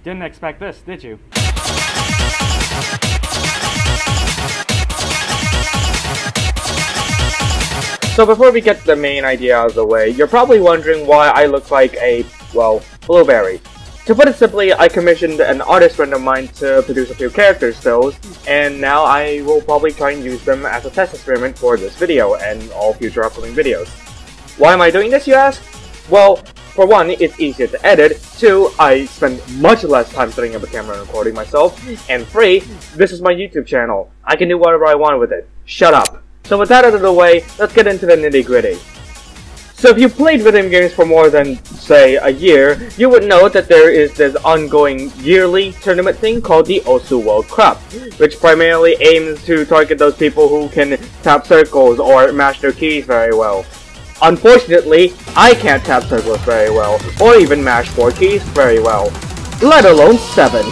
Didn't expect this, did you? So before we get the main idea out of the way, you're probably wondering why I look like a, well, blueberry. To put it simply, I commissioned an artist friend of mine to produce a few character stills, and now I will probably try and use them as a test experiment for this video and all future upcoming videos. Why am I doing this, you ask? Well, for one, it's easier to edit, 2, I spend much less time setting up a camera and recording myself, and 3, this is my YouTube channel. I can do whatever I want with it. Shut up. So with that out of the way, let's get into the nitty-gritty. So if you've played video games for more than, say, a year, you would know that there is this ongoing yearly tournament thing called the Cytoid World Cup, which primarily aims to target those people who can tap circles or mash their keys very well. Unfortunately, I can't tap circles very well, or even mash 4 keys very well, let alone 7.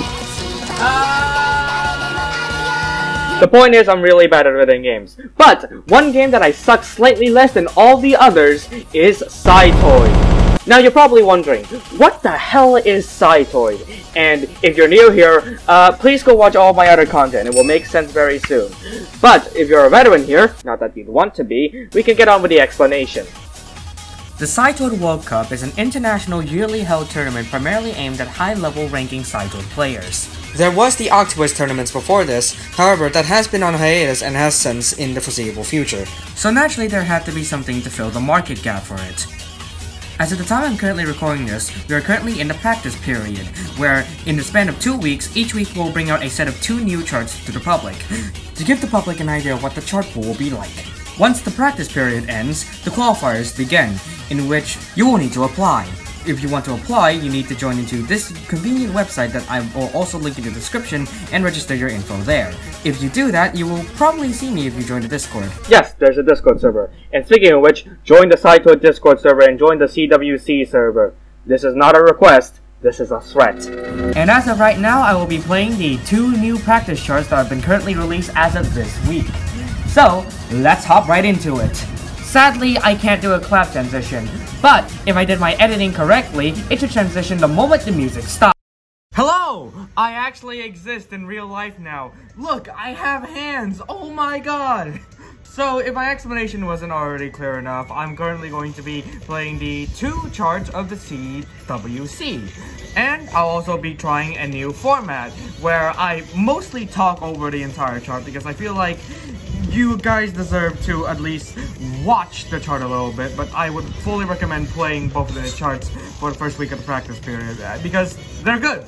The point is, I'm really bad at video games. But one game that I suck slightly less than all the others is Cytoid. Now you're probably wondering, what the hell is Cytoid? And if you're new here, please go watch all my other content. It will make sense very soon. But if you're a veteran here, not that you'd want to be, we can get on with the explanation. The Cytoid World Cup is an international yearly held tournament primarily aimed at high-level ranking Cytoid players. There was the Octopus tournaments before this, however that has been on hiatus and has since in the foreseeable future. So naturally there had to be something to fill the market gap for it. As at the time I'm currently recording this, we are currently in the practice period, where in the span of 2 weeks, each week we'll bring out a set of 2 new charts to the public, to give the public an idea of what the chart pool will be like. Once the practice period ends, the qualifiers begin, in which you will need to apply. If you want to apply, you need to join into this convenient website that I will also link in the description and register your info there. If you do that, you will probably see me if you join the Discord. Yes, there's a Discord server. And speaking of which, join the Cytoid Discord server and join the CWC server. This is not a request, this is a threat. And as of right now, I will be playing the 2 new practice charts that have been currently released as of this week. So, let's hop right into it. Sadly, I can't do a clap transition, but if I did my editing correctly, it should transition the moment the music stops. Hello! I actually exist in real life now. Look, I have hands! Oh my god! So, if my explanation wasn't already clear enough, I'm currently going to be playing the 2 charts of the CWC. And I'll also be trying a new format, where I mostly talk over the entire chart because I feel like you guys deserve to at least watch the chart a little bit, but I would fully recommend playing both of the charts for the first week of the practice period, because they're good.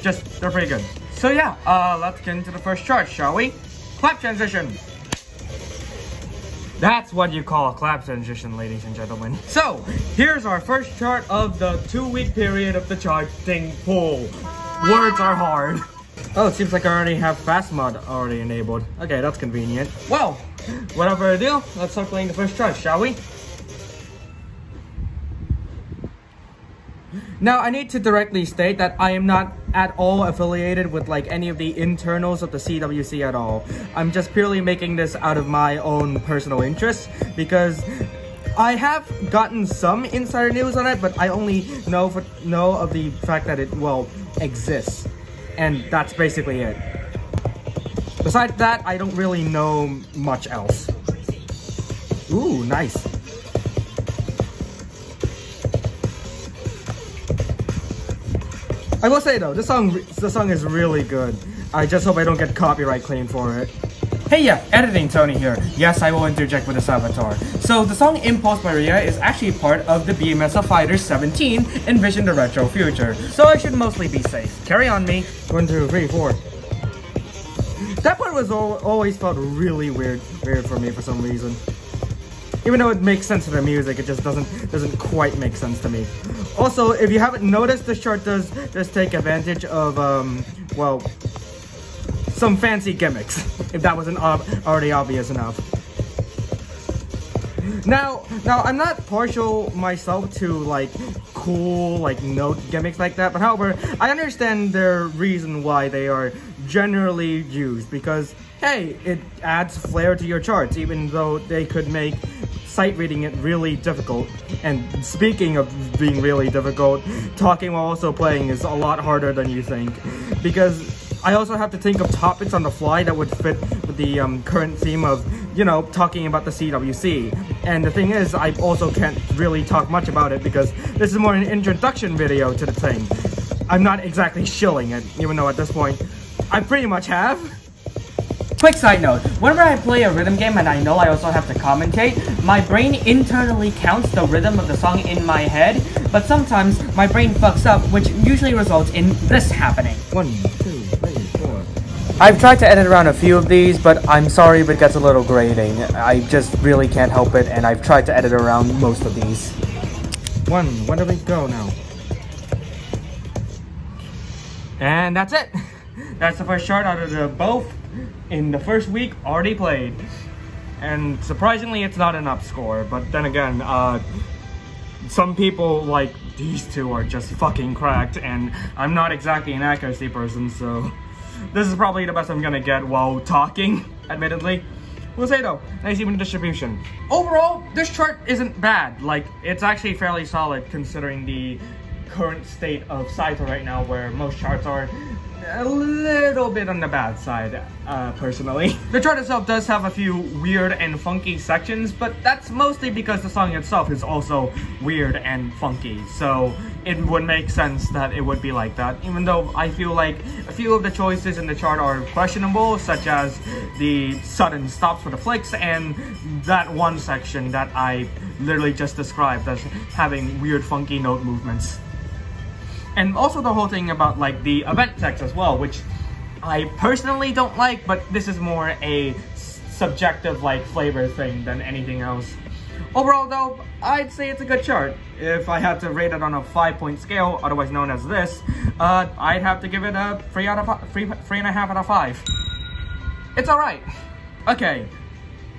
They're pretty good. So yeah, let's get into the first chart, shall we? Clap transition! That's what you call a clap transition, ladies and gentlemen. So, here's our first chart of the 2-week period of the charting pool. Words are hard. Oh, it seems like I already have fast mod already enabled. Okay, that's convenient. Well, without further ado, let's start playing the first chart, shall we? Now, I need to directly state that I am not at all affiliated with like any of the internals of the CWC at all. I'm just purely making this out of my own personal interests because I have gotten some insider news on it, but I only know of the fact that it, well, exists. And that's basically it. Besides that, I don't really know much else. Ooh, nice. I will say though, the song is really good. I just hope I don't get copyright claim for it. Hey yeah, editing Tony here. Yes, I will interject with a saboteur. So the song Impulse by Ria is actually part of the BMS of Fighters 17 Envision the Retro Future. So I should mostly be safe. Carry on me. 1, 2, 3, 4. That part was always felt really weird for me for some reason. Even though it makes sense to the music, it just doesn't quite make sense to me. Also, if you haven't noticed, this chart does take advantage of well, some fancy gimmicks, if that wasn't already obvious enough. Now I'm not partial myself to like cool like note gimmicks like that, but however, I understand their reason why they are generally used because hey, it adds flair to your charts, even though they could make sight reading it really difficult. And speaking of being really difficult, talking while also playing is a lot harder than you think, because I also have to think of topics on the fly that would fit with the current theme of, you know, talking about the CWC. And the thing is, I also can't really talk much about it because this is more an introduction video to the thing. I'm not exactly shilling it, even though at this point, I pretty much have. Quick side note, whenever I play a rhythm game and I know I also have to commentate, my brain internally counts the rhythm of the song in my head, but sometimes my brain fucks up, which usually results in this happening. 1, 2, 3, 4. I've tried to edit around a few of these, but I'm sorry if it gets a little grating. I just really can't help it, and I've tried to edit around most of these. 1, where do we go now? And that's it! That's the first chart out of the both in the first week already played. And surprisingly, it's not an up score, but then again, some people like these two are just fucking cracked, and I'm not exactly an accuracy person, so this is probably the best I'm gonna get while talking, admittedly. We'll say though, nice even distribution. Overall, this chart isn't bad. Like, it's actually fairly solid considering the current state of Cytoid right now, where most charts are a little bit on the bad side, personally. The chart itself does have a few weird and funky sections, but that's mostly because the song itself is also weird and funky, so it would make sense that it would be like that, even though I feel like a few of the choices in the chart are questionable, such as the sudden stops for the flicks and that one section that I literally just described as having weird funky note movements. And also the whole thing about like the event text as well, which I personally don't like, but this is more a subjective like flavor thing than anything else. Overall though, I'd say it's a good chart. If I had to rate it on a 5-point scale, otherwise known as this, I'd have to give it a 3.5 out of 5. It's alright. Okay,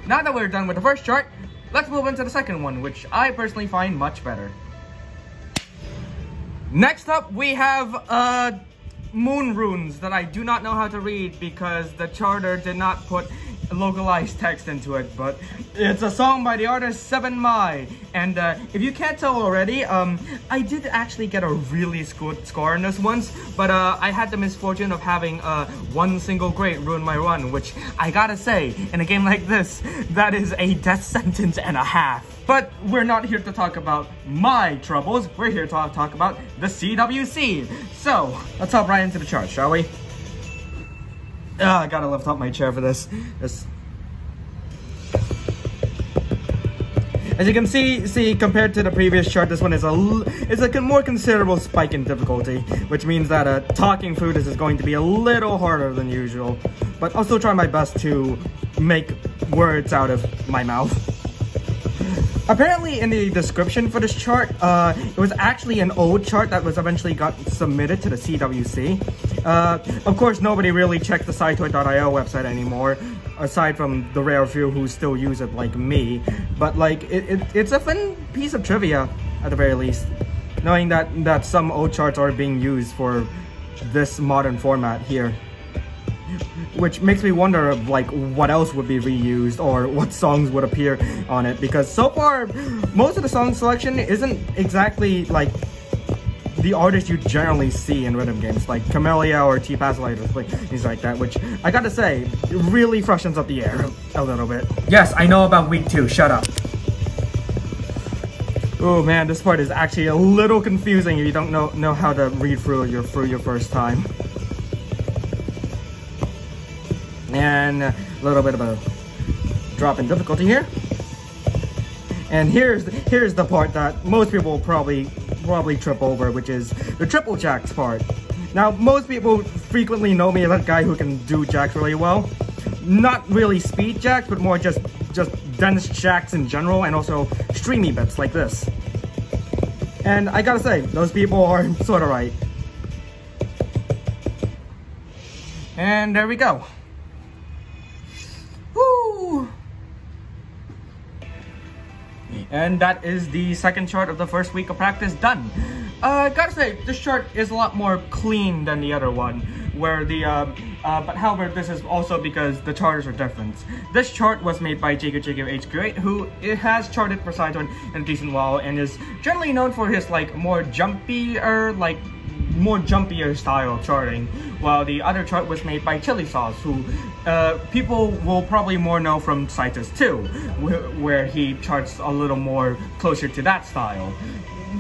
now that we're done with the first chart, let's move into the second one, which I personally find much better. Next up, we have moon runes that I do not know how to read because the charter did not put localized text into it, but it's a song by the artist 7 Mai, and if you can't tell already, I did actually get a really good score in this once, but I had the misfortune of having one single grade ruin my run, which I gotta say, in a game like this, that is a death sentence and a half. But we're not here to talk about my troubles, we're here to talk about the CWC. So, let's hop right into the chart, shall we? I gotta lift up my chair for this. As you can see, compared to the previous chart, this one is a more considerable spike in difficulty, which means that talking through this is going to be a little harder than usual. But I'll still try my best to make words out of my mouth. Apparently in the description for this chart, it was actually an old chart that was eventually got submitted to the CWC. Of course, nobody really checks the Cytoid.io website anymore, aside from the rare few who still use it like me. But like, it's a fun piece of trivia, at the very least, knowing that some old charts are being used for this modern format here. Which makes me wonder of like what else would be reused or what songs would appear on it, because so far most of the song selection isn't exactly like the artists you generally see in rhythm games like Camellia or T-Pasolite or things like that, which I gotta say it really freshens up the air a little bit. Yes, I know about week 2, shut up. Oh man, this part is actually a little confusing if you don't know how to read through your first time. And a little bit of a drop in difficulty here. And here's the part that most people probably trip over, which is the triple jacks part. Now, most people frequently know me as that guy who can do jacks really well. Not really speed jacks, but more just dense jacks in general, and also streamy bits like this. And I gotta say, those people are sort of right. And there we go. Woo! And that is the second chart of the first week of practice done. Gotta say, this chart is a lot more clean than the other one. where the but however, this is also because the charters are different. This chart was made by Jacob HQ8, who it has charted for Cytoid in a decent while and is generally known for his like more jumpier style charting, while the other chart was made by Chili Sauce, who people will probably more know from Cytus 2, where he charts a little more closer to that style.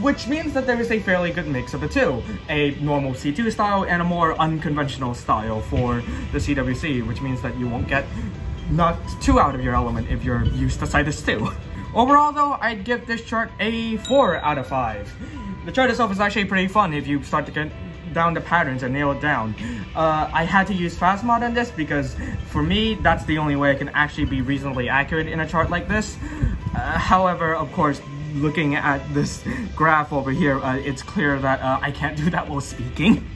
Which means that there is a fairly good mix of the two, a normal C2 style and a more unconventional style for the CWC, which means that you won't get knocked too out of your element if you're used to Cytus 2. Overall though, I'd give this chart a 4 out of 5. The chart itself is actually pretty fun if you start to get down the patterns and nail it down. I had to use fast mod on this because for me, that's the only way I can actually be reasonably accurate in a chart like this. However, of course, looking at this graph over here, it's clear that I can't do that while speaking.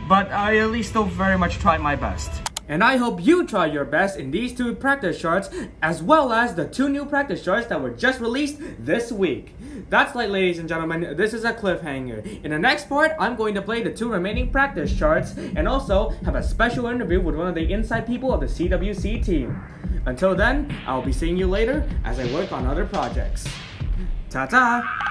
But I at least still very much tried my best. And I hope you try your best in these 2 practice charts, as well as the 2 new practice charts that were just released this week. That's right, ladies and gentlemen, this is a cliffhanger. In the next part, I'm going to play the 2 remaining practice charts, and also have a special interview with one of the inside people of the CWC team. Until then, I'll be seeing you later as I work on other projects. Ta-ta!